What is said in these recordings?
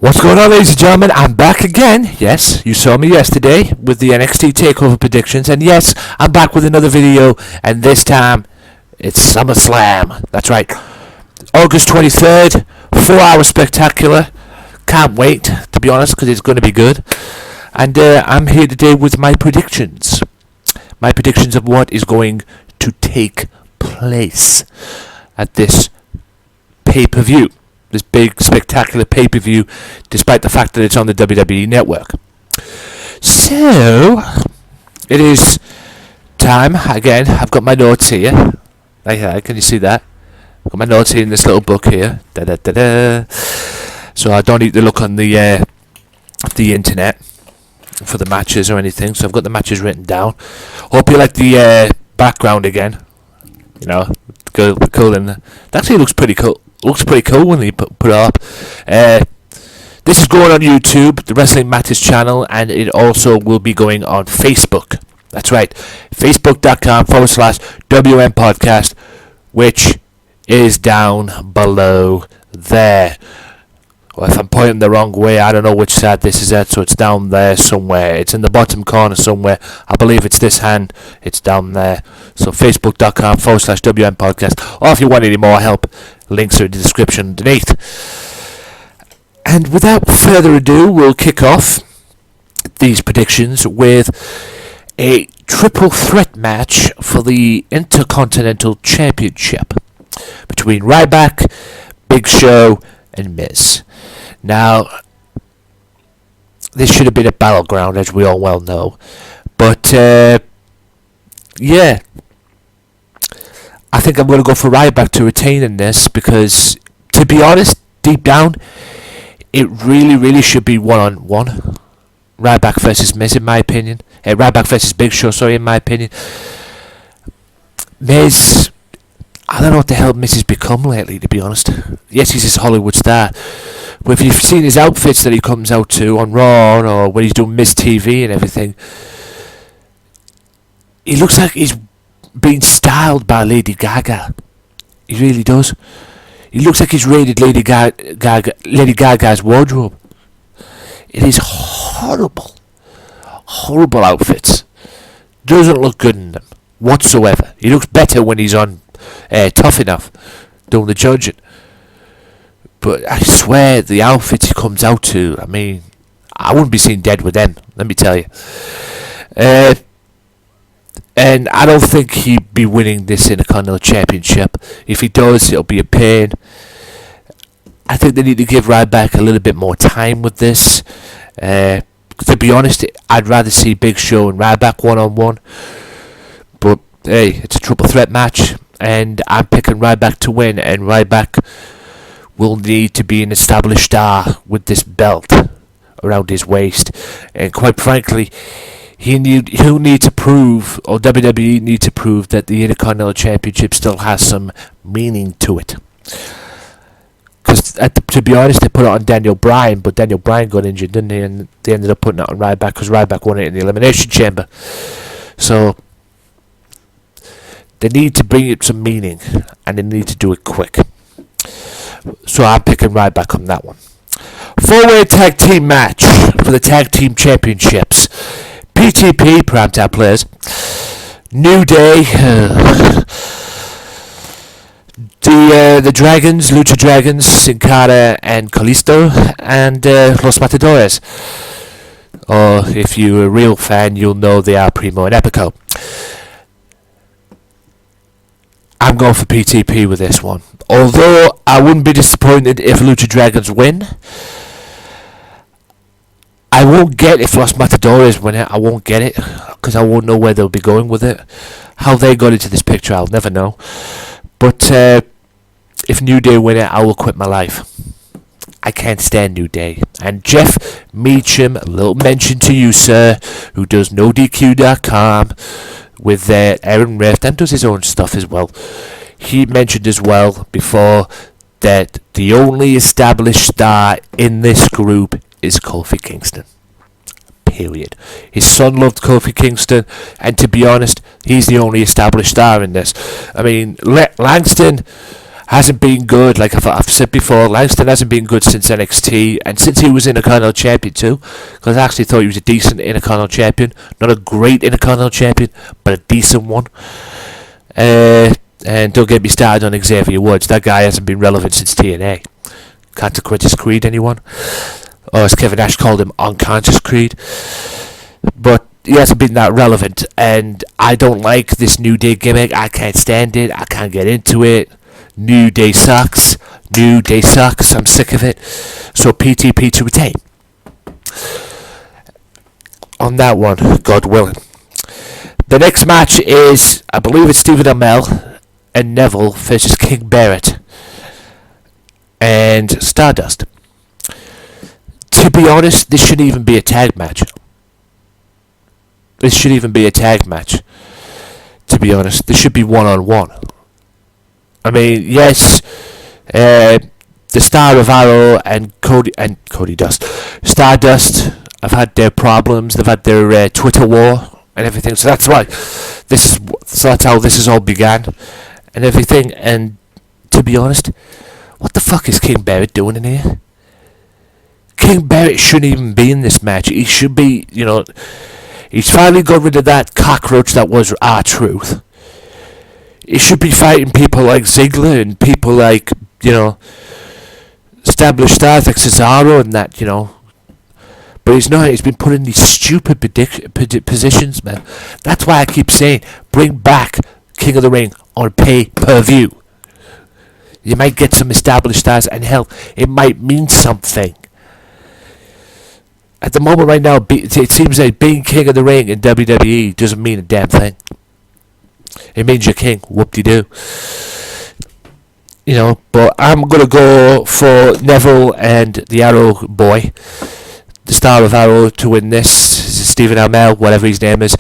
What's going on, ladies and gentlemen? I'm back again. Yes, you saw me yesterday with the NXT TakeOver predictions, and yes, I'm back with another video, and this time it's SummerSlam. That's right, August 23rd, 4-hour spectacular. Can't wait, to be honest, because it's going to be good. And I'm here today with my predictions. My predictions of what is going to take place at this pay-per-view. This big, spectacular pay-per-view, despite the fact that it's on the WWE Network. So, it is time, again, I've got my notes here. Can you see that? I've got my notes here in this little book here. Da-da-da-da. So I don't need to look on the internet for the matches or anything, so I've got the matches written down. Hope you like the background again. You know, cool, and it actually looks pretty cool. Looks pretty cool when they put it up. This is going on YouTube, the Wrestling Matters channel, and it also will be going on Facebook. That's right, facebook.com/WM Podcast, which is down below there. Well, if I'm pointing the wrong way, I don't know which side this is at, so it's down there somewhere. It's in the bottom corner somewhere. I believe it's this hand. It's down there. So facebook.com/WM Podcast. Or if you want any more help, links are in the description underneath. And without further ado, we'll kick off these predictions with a triple threat match for the Intercontinental Championship between Ryback, Big Show, and Miz. Now, this should have been a battleground, as we all well know. But, yeah. I think I'm going to go for Ryback to retain in this because, to be honest, deep down, it really should be one-on-one. Ryback versus Miz, in my opinion. Ryback versus Big Show, sorry, in my opinion. Miz, I don't know what the hell Miz has become lately, to be honest. Yes, he's this Hollywood star. But if you've seen his outfits that he comes out to on Raw or when he's doing Miz TV and everything, he looks like he's being styled by Lady Gaga. He really does. He looks like he's raided Lady Gaga's wardrobe. It is horrible outfits. Doesn't look good in them whatsoever. He looks better when he's on Tough Enough doing the judging. But I swear the outfits he comes out to, I mean, I wouldn't be seen dead with them, let me tell you. And I don't think he'd be winning this Intercontinental Championship. If he does, it'll be a pain. I think they need to give Ryback a little bit more time with this. To be honest, I'd rather see Big Show and Ryback one-on-one. But, hey, it's a triple threat match. And I'm picking Ryback to win. And Ryback will need to be an established star with this belt around his waist. And quite frankly, he'll need to prove, or WWE need to prove, that the Intercontinental Championship still has some meaning to it. Because, to be honest, they put it on Daniel Bryan, but Daniel Bryan got injured, didn't he? And they ended up putting it on Ryback, because Ryback won it in the Elimination Chamber. So, they need to bring it some meaning, and they need to do it quick. So I'm picking Ryback on that one. 4-way tag team match for the Tag Team Championships. P.T.P, primetime players. New Day. The Dragons, Lucha Dragons, Sin Cara and Kalisto. And Los Matadores. Or if you're a real fan, you'll know they are Primo and Epico. I'm going for P.T.P with this one. Although I wouldn't be disappointed if Lucha Dragons win. I won't get if Los Matadores win it. I won't get it because I won't know where they'll be going with it. How they got into this picture, I'll never know. But if New Day win it, I will quit my life. I can't stand New Day. And Jeff Meacham, a little mention to you, sir, who does NoDQ.com with Aaron Rift and does his own stuff as well. He mentioned as well before that the only established star in this group is Kofi Kingston. Period. His son loved Kofi Kingston, and to be honest, he's the only established star in this. I mean, Langston, hasn't been good. Like I've said before, Langston hasn't been good since NXT, and since he was Intercontinental Champion too, because I actually thought he was a decent Intercontinental Champion. Not a great Intercontinental Champion, but a decent one. And don't get me started on Xavier Woods. That guy hasn't been relevant since TNA. Can't quit his creed, anyone? Or as Kevin Nash called him, unconscious creed. But he hasn't been that relevant, and I don't like this New Day gimmick. I can't stand it. I can't get into it. New Day sucks. New Day sucks. I'm sick of it. So P.T.P to retain. On that one, God willing. The next match is, I believe it's Stephen Amell and Neville versus King Barrett and Stardust. To be honest, this shouldn't even be a tag match. This should even be a tag match. To be honest, this should be one-on-one. I mean, yes, the Star of Arrow and Cody Dust, Stardust have had their problems. They've had their Twitter war and everything. So that's why that's how this has all began and everything. And to be honest, what the fuck is King Barrett doing in here? King Barrett shouldn't even be in this match. He should be, he's finally got rid of that cockroach that was R-Truth. He should be fighting people like Ziggler and people like, established stars like Cesaro and that, But he's not. He's been put in these stupid positions, man. That's why I keep saying, bring back King of the Ring on pay-per-view. You might get some established stars, and hell, it might mean something. At the moment right now, it seems like being King of the Ring in WWE doesn't mean a damn thing. It means you're king. Whoop-de-doo. But I'm going to go for Neville and the Arrow Boy, the Star of Arrow, to win this. Stephen Amell, whatever his name is.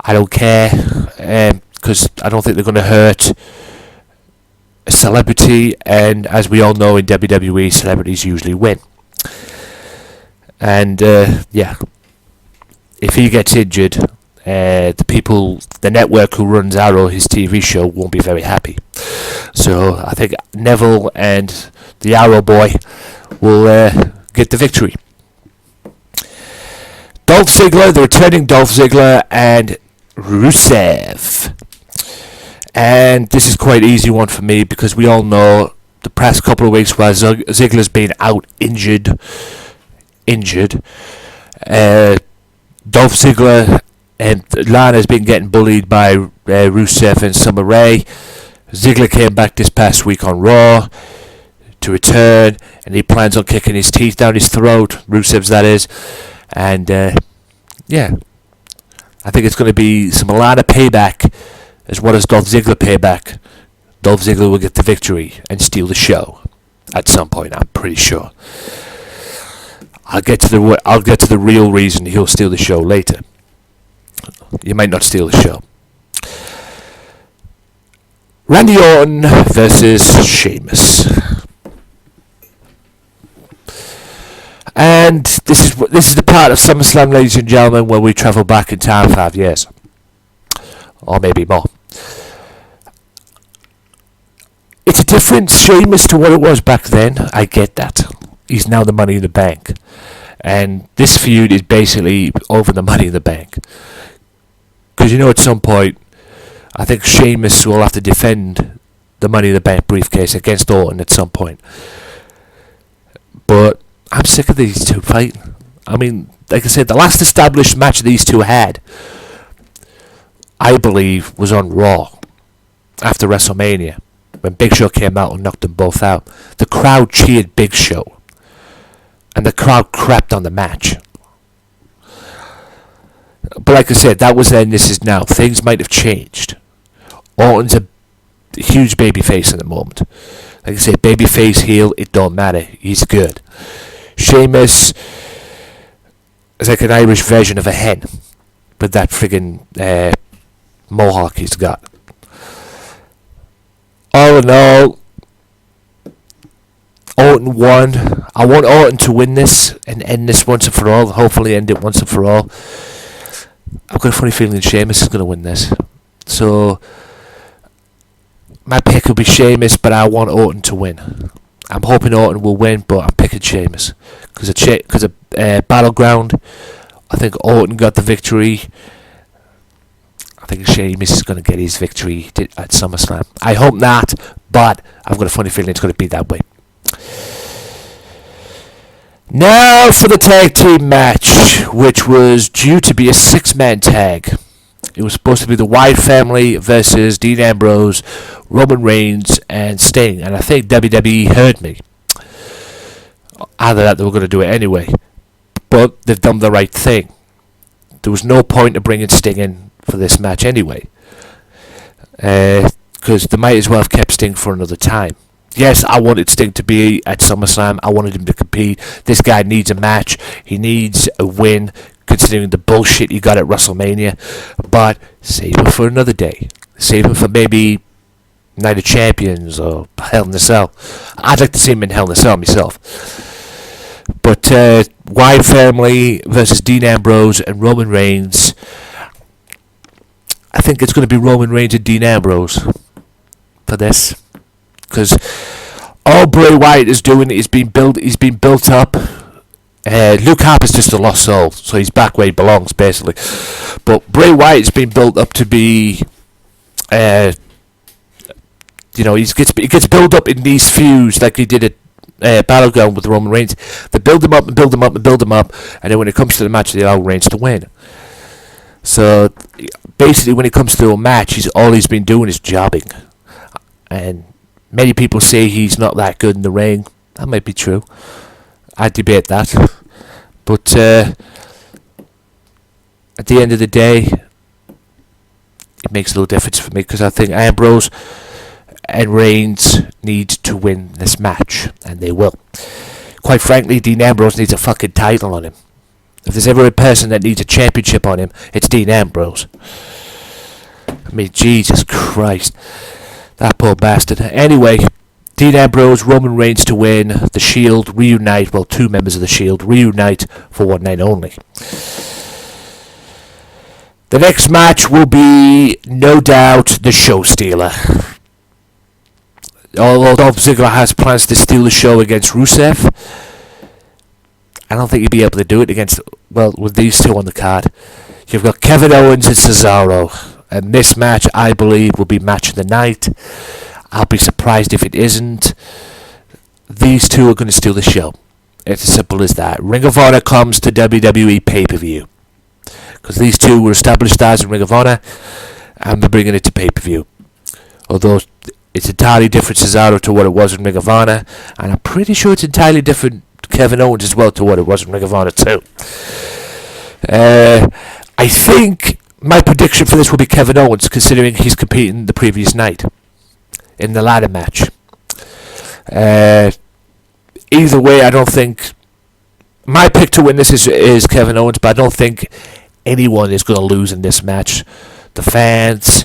I don't care, because I don't think they're going to hurt a celebrity, and as we all know in WWE, celebrities usually win. And, if he gets injured, the network who runs Arrow, his TV show, won't be very happy. So I think Neville and the Arrow Boy will get the victory. Dolph Ziggler, the returning Dolph Ziggler, and Rusev. And this is quite an easy one for me, because we all know the past couple of weeks while Ziggler's been out injured. Dolph Ziggler and Lana's been getting bullied by Rusev and Summer Rae. Ziggler came back this past week on Raw to return, and he plans on kicking his teeth down his throat, Rusev's that is. And I think it's going to be some Lana payback as well as Dolph Ziggler payback. Dolph Ziggler will get the victory and steal the show at some point, I'm pretty sure. I'll get to the real reason he'll steal the show later. You might not steal the show. Randy Orton versus Sheamus. And this is the part of SummerSlam, ladies and gentlemen, where we travel back in time 5 years. Or maybe more. It's a different Sheamus to what it was back then. I get that. He's now the Money in the Bank. And this feud is basically over the Money in the Bank. Because at some point, I think Sheamus will have to defend the Money in the Bank briefcase against Orton at some point. But I'm sick of these two fighting. I mean, like I said, the last established match these two had, I believe, was on Raw after WrestleMania, when Big Show came out and knocked them both out. The crowd cheered Big Show, and the crowd crapped on the match. But like I said, that was then, this is now. Things might have changed. Orton's a huge babyface at the moment. Like I said, babyface, heel, it don't matter. He's good. Sheamus is like an Irish version of a hen, with that friggin' mohawk he's got. All in all, Orton won. I want Orton to win this and end this once and for all. Hopefully end it once and for all. I've got a funny feeling Sheamus is going to win this. So, my pick will be Sheamus, but I want Orton to win. I'm hoping Orton will win, but I'm picking Sheamus because of Battleground. I think Orton got the victory. I think Sheamus is going to get his victory at SummerSlam. I hope not, but I've got a funny feeling it's going to be that way. Now for the tag team match, which was due to be a 6-man tag. It was supposed to be the Wyatt family versus Dean Ambrose, Roman Reigns, and Sting. And I think WWE heard me. Either that, they were going to do it anyway. But they've done the right thing. There was no point of bringing Sting in for this match anyway. Because they might as well have kept Sting for another time. Yes, I wanted Sting to be at SummerSlam. I wanted him to compete. This guy needs a match. He needs a win, considering the bullshit he got at WrestleMania. But save him for another day. Save him for maybe Night of Champions or Hell in a Cell. I'd like to see him in Hell in a Cell myself. But Wyatt family versus Dean Ambrose and Roman Reigns. I think it's going to be Roman Reigns and Dean Ambrose for this. Because all Bray Wyatt is doing is being built up. Luke Harper's just a lost soul, so he's back where he belongs, basically. But Bray Wyatt's been built up to be, he gets built up in these feuds like he did at Battleground with Roman Reigns. They build him up and build him up and build him up, and then when it comes to the match, they allow Reigns to win. So basically, when it comes to a match, all he's been doing is jobbing, and many people say he's not that good in the ring. That might be true. I debate that. But at the end of the day, it makes no difference for me because I think Ambrose and Reigns need to win this match, and they will. Quite frankly, Dean Ambrose needs a fucking title on him. If there's ever a person that needs a championship on him, it's Dean Ambrose. I mean, Jesus Christ. That poor bastard. Anyway, Dean Ambrose, Roman Reigns to win. The Shield reunite. Well, 2 members of the Shield reunite for one night only. The next match will be, no doubt, the show stealer. Although Dolph Ziggler has plans to steal the show against Rusev, I don't think he'd be able to do it with these two on the card. You've got Kevin Owens and Cesaro. And this match, I believe, will be match of the night. I'll be surprised if it isn't. These two are going to steal the show. It's as simple as that. Ring of Honor comes to WWE pay-per-view. Because these two were established stars in Ring of Honor, and they're bringing it to pay-per-view. Although it's entirely different Cesaro to what it was in Ring of Honor, and I'm pretty sure it's entirely different Kevin Owens as well to what it was in Ring of Honor too. I think my prediction for this will be Kevin Owens, considering he's competing the previous night in the ladder match. Either way, I don't think my pick to win this is Kevin Owens, but I don't think anyone is going to lose in this match. The fans,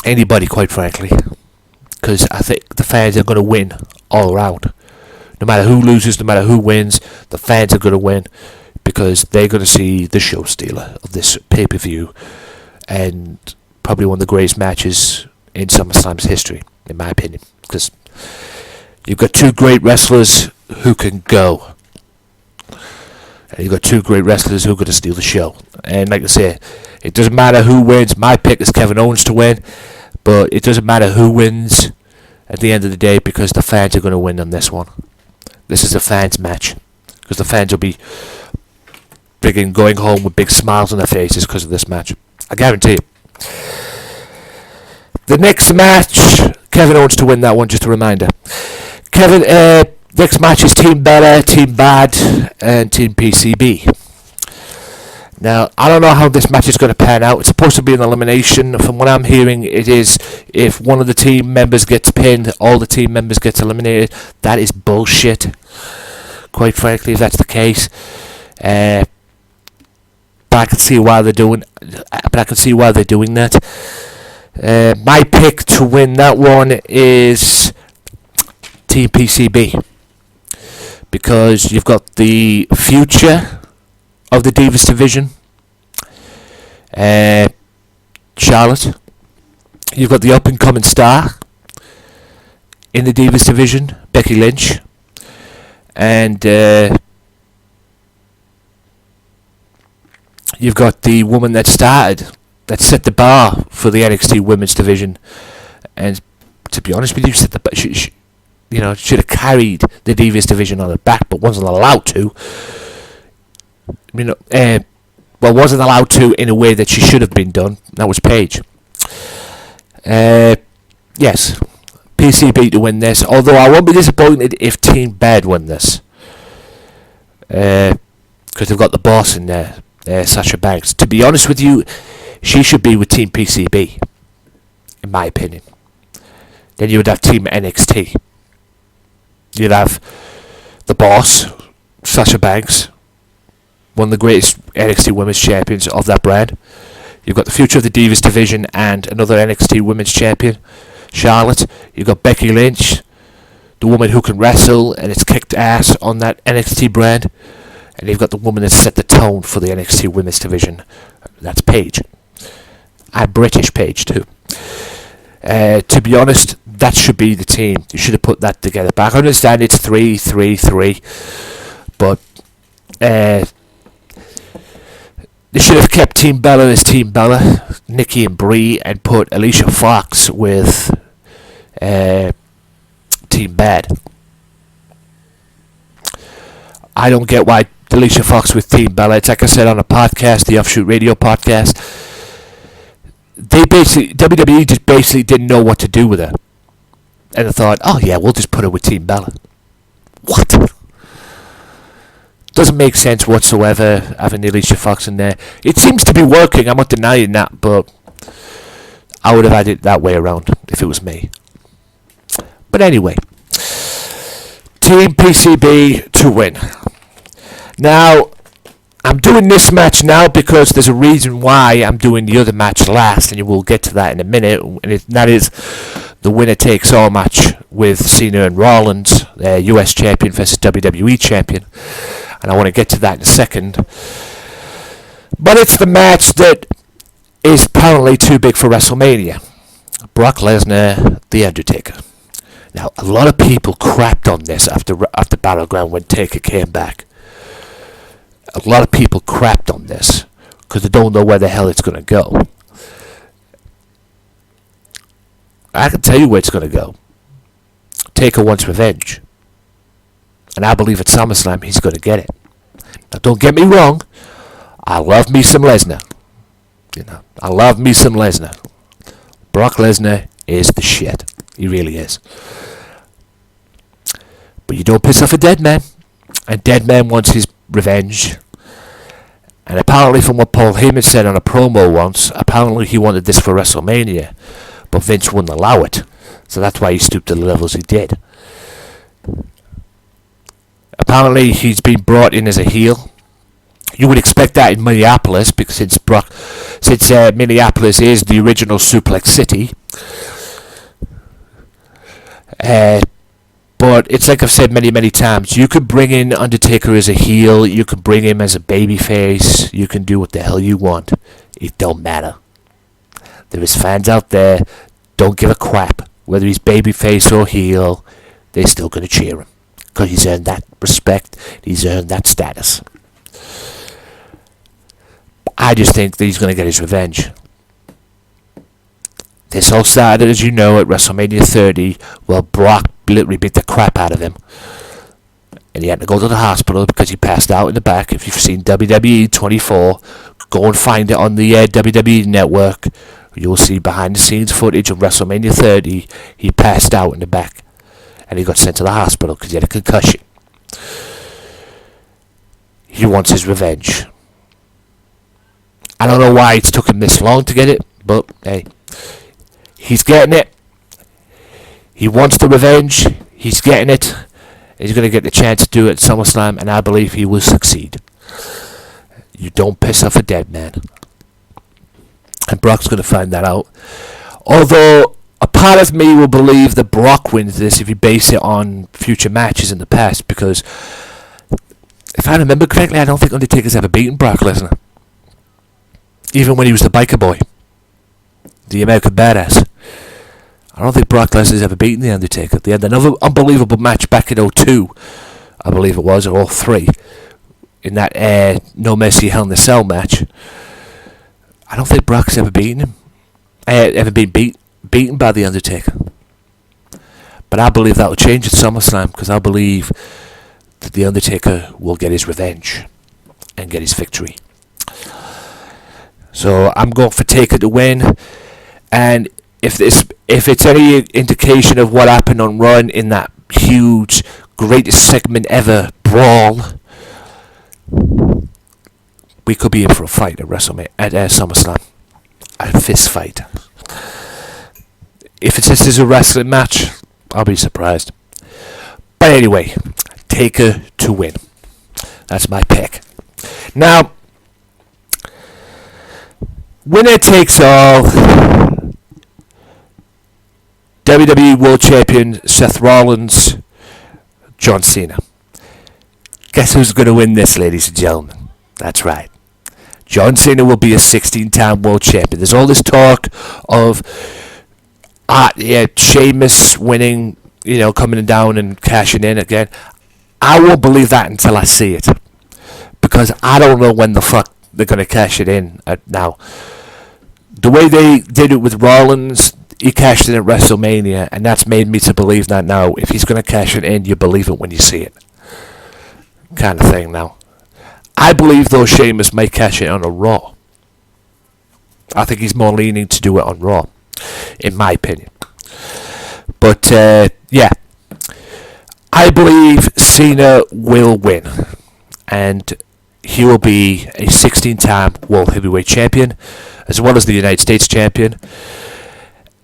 anybody, quite frankly, because I think the fans are going to win all around. No matter who loses, no matter who wins, the fans are going to win. Because they're going to see the show stealer of this pay-per-view, and probably one of the greatest matches in SummerSlam's history, in my opinion. Because you've got 2 great wrestlers who can go, and you've got 2 great wrestlers who are going to steal the show. And like I say, it doesn't matter who wins. My pick is Kevin Owens to win, but it doesn't matter who wins at the end of the day because the fans are going to win on this one. This is a fans match because the fans will be going home with big smiles on their faces because of this match. I guarantee it. The next match, Kevin Owens to win that one, just a reminder. Next match is Team Bella, Team Bad, and Team PCB. Now, I don't know how this match is going to pan out. It's supposed to be an elimination. From what I'm hearing, it is if one of the team members gets pinned, all the team members get eliminated. That is bullshit. Quite frankly, if that's the case. But I can see why they're doing that. My pick to win that one is Team PCB, because you've got the future of the Divas division, Charlotte, You've got the up-and-coming star in the Divas division, Becky Lynch. And you've got the woman that set the bar for the NXT Women's division. And to be honest with you, should have carried the Divas division on her back, but wasn't allowed to. Wasn't allowed to in a way that she should have been done. That was Paige. Yes, PCB to win this. Although I won't be disappointed if Team Bad win this, because they've got the boss in there, Sasha Banks. To be honest with you, she should be with Team PCB, in my opinion. Then you would have Team NXT. You'd have the boss, Sasha Banks, one of the greatest NXT Women's Champions of that brand. You've got the future of the Divas division and another NXT Women's Champion, Charlotte. You've got Becky Lynch, the woman who can wrestle and it's kicked ass on that NXT brand. And you've got the woman that set the tone for the NXT Women's division. That's Paige. And British Paige too. To be honest, that should be the team. You should have put that together. But I understand it's 3-3-3. But they should have kept Team Bella as Team Bella, Nikki and Brie, and put Alicia Fox with Team Bad. I don't get why Alicia Fox with Team Bella. It's like I said on a podcast, the Offshoot Radio podcast. WWE just basically didn't know what to do with her. And they thought, oh yeah, we'll just put her with Team Bella. What? Doesn't make sense whatsoever having Alicia Fox in there. It seems to be working, I'm not denying that, but I would have had it that way around if it was me. But anyway, Team PCB to win. Now, I'm doing this match now because there's a reason why I'm doing the other match last, and we'll get to that in a minute, and that is the winner-takes-all match with Cena and Rollins, US Champion versus WWE Champion. And I want to get to that in a second. But it's the match that is apparently too big for WrestleMania. Brock Lesnar, The Undertaker. Now, a lot of people crapped on this after Battleground when Taker came back. A lot of people crapped on this because they don't know where the hell it's going to go. I can tell you where it's going to go. Taker wants revenge. And I believe at SummerSlam he's going to get it. Now don't get me wrong. I love me some Lesnar. I love me some Lesnar. Brock Lesnar is the shit. He really is. But you don't piss off a dead man. And dead man wants his revenge. And apparently from what Paul Heyman said on a promo once, apparently he wanted this for WrestleMania. But Vince wouldn't allow it. So that's why he stooped to the levels he did. Apparently he's been brought in as a heel. You would expect that in Minneapolis, because since Minneapolis is the original Suplex City. But it's like I've said many, many times. You could bring in Undertaker as a heel. You can bring him as a babyface. You can do what the hell you want. It don't matter. There is fans out there don't give a crap whether he's babyface or heel. They're still going to cheer him. Because he's earned that respect, he's earned that status. I just think that he's going to get his revenge. This all started, as you know, at WrestleMania 30, where Brock literally beat the crap out of him. And he had to go to the hospital because he passed out in the back. If you've seen WWE 24, go and find it on the WWE network. You'll see behind the scenes footage of WrestleMania 30. He passed out in the back. And he got sent to the hospital because he had a concussion. He wants his revenge. I don't know why it's took him this long to get it, but hey, he's getting it. He wants the revenge. He's getting it. He's going to get the chance to do it at SummerSlam, and I believe he will succeed. You don't piss off a dead man. And Brock's going to find that out. Although a part of me will believe that Brock wins this if you base it on future matches in the past, because if I remember correctly, I don't think Undertaker's ever beaten Brock Lesnar. Even when he was the biker boy, the American Badass. I don't think Brock Lesnar's ever beaten The Undertaker. They had another unbelievable match back in 02, I believe it was, or 03, in that No Mercy Hell in a Cell match. I don't think Brock's ever beaten him. Ever been beaten by The Undertaker. But I believe that will change at SummerSlam, because I believe that The Undertaker will get his revenge and get his victory. So I'm going for Taker to win, and if it's any indication of what happened on Raw in that huge, greatest segment ever brawl, we could be in for a fight at SummerSlam, a fist fight. If it's just a wrestling match, I'll be surprised. But anyway, Taker to win. That's my pick. Now, winner takes all. WWE World Champion Seth Rollins, John Cena. Guess who's going to win this, ladies and gentlemen? That's right. John Cena will be a 16-time world champion. There's all this talk of Sheamus winning, coming down and cashing in again. I won't believe that until I see it, because I don't know when the fuck they're going to cash it in now. The way they did it with Rollins, he cashed in at WrestleMania, and that's made me to believe that now. If he's going to cash it in, you believe it when you see it. Kind of thing now. I believe, though, Sheamus may cash it on a Raw. I think he's more leaning to do it on Raw, in my opinion. But, yeah. I believe Cena will win, and he will be a 16-time World Heavyweight Champion, as well as the United States Champion.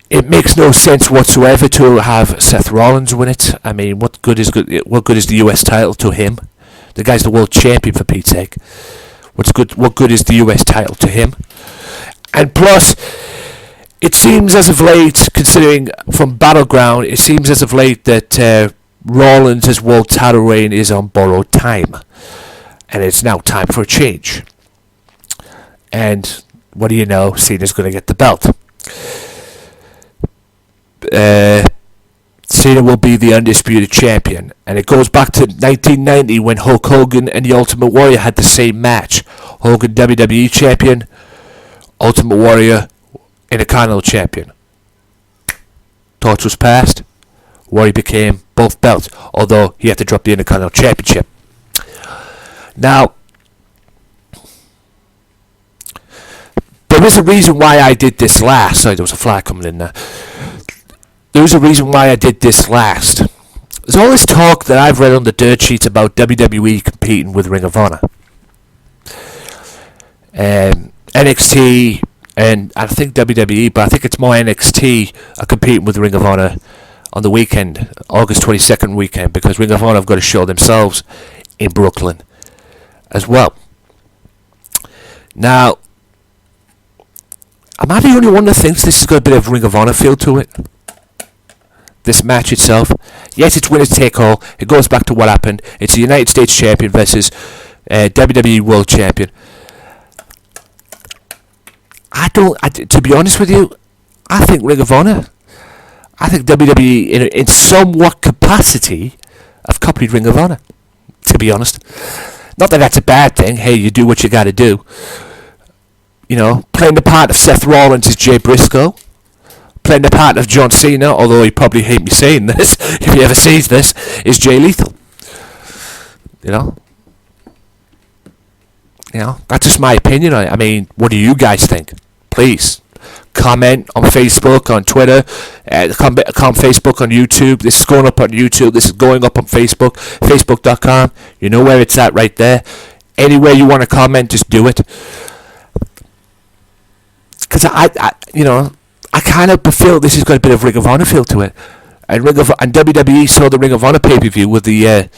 It makes no sense whatsoever to have Seth Rollins win it. I mean, what good is the US title to him? The guy's the world champion, for Pete's sake. What good is the US title to him? And plus, it seems as of late, considering from Battleground, it seems as of late that Rollins' world title reign is on borrowed time, and it's now time for a change. And what do you know? Cena's going to get the belt. Cena will be the undisputed champion, and it goes back to 1990 when Hulk Hogan and the Ultimate Warrior had the same match. Hogan WWE champion, Ultimate Warrior Intercontinental champion. Torch was passed. Warrior became both belts, although he had to drop the Intercontinental championship. Now, there is a reason why I did this last. Sorry, there was a fly coming in there. There's a reason why I did this last. There's all this talk that I've read on the dirt sheets about WWE competing with Ring of Honor. NXT, and I think WWE, but I think it's more NXT are competing with Ring of Honor on the weekend, August 22nd weekend, because Ring of Honor have got to show themselves in Brooklyn as well. Now, am I the only one that thinks this has got a bit of Ring of Honor feel to it? This match itself, yes, it's winners take all. It goes back to what happened. It's the United States Champion versus WWE World Champion. To be honest with you, I think Ring of Honor, I think WWE in somewhat capacity have copied Ring of Honor, to be honest. Not that that's a bad thing. Hey, you do what you got to do. Playing the part of Seth Rollins is Jay Briscoe. Playing the part of John Cena, although he probably hate me saying this, if he ever sees this, is Jay Lethal. That's just my opinion on it. I mean, what do you guys think? Please comment on Facebook, on Twitter, comment on Facebook, on YouTube. This is going up on YouTube. This is going up on Facebook, facebook.com. You know where it's at right there. Anywhere you want to comment, just do it. Because I kind of feel this has got a bit of Ring of Honor feel to it, and WWE saw the Ring of Honor pay-per-view with the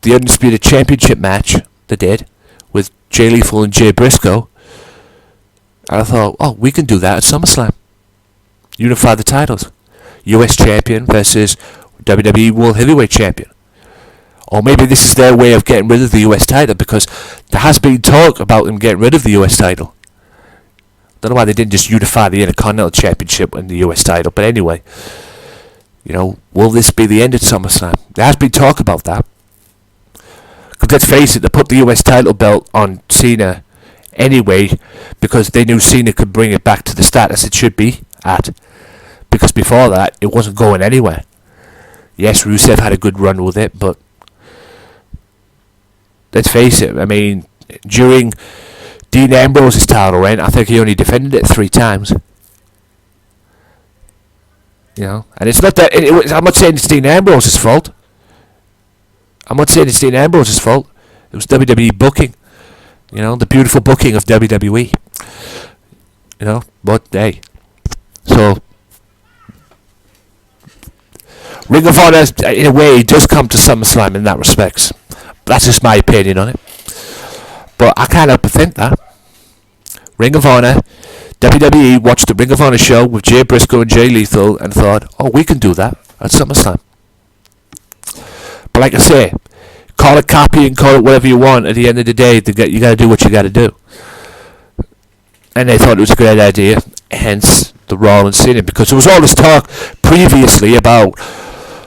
Undisputed Championship match they did with Jay Lethal and Jay Briscoe, and I thought, oh, we can do that at SummerSlam. Unify the titles, US Champion versus WWE World Heavyweight Champion, or maybe this is their way of getting rid of the US title, because there has been talk about them getting rid of the US title. Don't know why they didn't just unify the Intercontinental Championship and the US title. But anyway, will this be the end of SummerSlam? There has been talk about that. Because let's face it, they put the US title belt on Cena anyway because they knew Cena could bring it back to the status it should be at. Because before that, it wasn't going anywhere. Yes, Rusev had a good run with it, but let's face it, I mean, during Dean Ambrose's title reign, I think he only defended it 3 times. And it's not that I'm not saying it's Dean Ambrose's fault. It was WWE booking. The beautiful booking of WWE. But hey. So Ring of Honor, in a way, does come to SummerSlam in that respect. That's just my opinion on it. But I can't help but think that. Ring of Honor, WWE watched the Ring of Honor show with Jay Briscoe and Jay Lethal and thought, we can do that at SummerSlam. But like I say, call it copying, call it whatever you want. At the end of the day, you got to do what you got to do. And they thought it was a great idea, hence the Rollins Cena, because there was all this talk previously about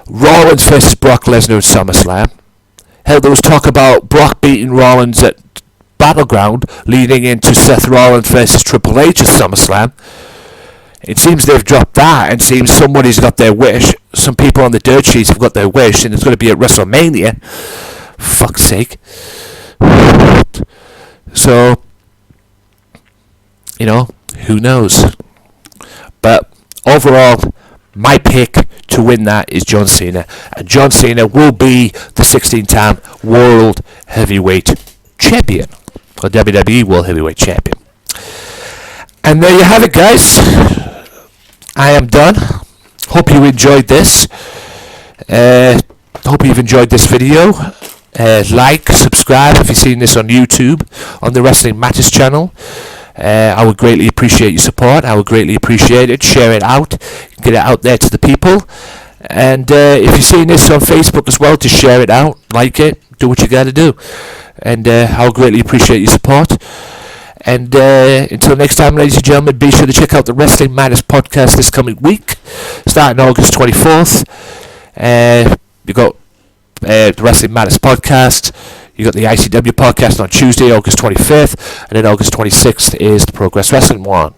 Rollins versus Brock Lesnar at SummerSlam. Hell, there was talk about Brock beating Rollins at Battleground, leading into Seth Rollins versus Triple H at SummerSlam. It seems they've dropped that, and it seems somebody's got their wish. Some people on the dirt sheets have got their wish, and it's going to be at WrestleMania. Fuck's sake. So, who knows? But overall, my pick to win that is John Cena. And John Cena will be the 16-time World Heavyweight Champion. Or WWE World Heavyweight Champion. And there you have it, guys. I am done. Hope you enjoyed this. Hope you've enjoyed this video. Like, subscribe if you've seen this on YouTube, on the Wrestling Matters channel. I would greatly appreciate your support. I would greatly appreciate it. Share it out. Get it out there to the people. And if you're seeing this on Facebook as well, just share it out. Like it. Do what you got to do. And I would greatly appreciate your support. And until next time, ladies and gentlemen, be sure to check out the Wrestling Matters podcast this coming week, starting August 24th. You got the Wrestling Matters podcast. You got the ICW podcast on Tuesday, August 25th, and then August 26th is the Progress Wrestling one.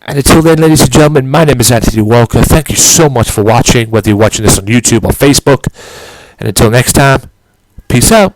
And until then, ladies and gentlemen, my name is Anthony Walker. Thank you so much for watching, whether you're watching this on YouTube or Facebook. And until next time, peace out.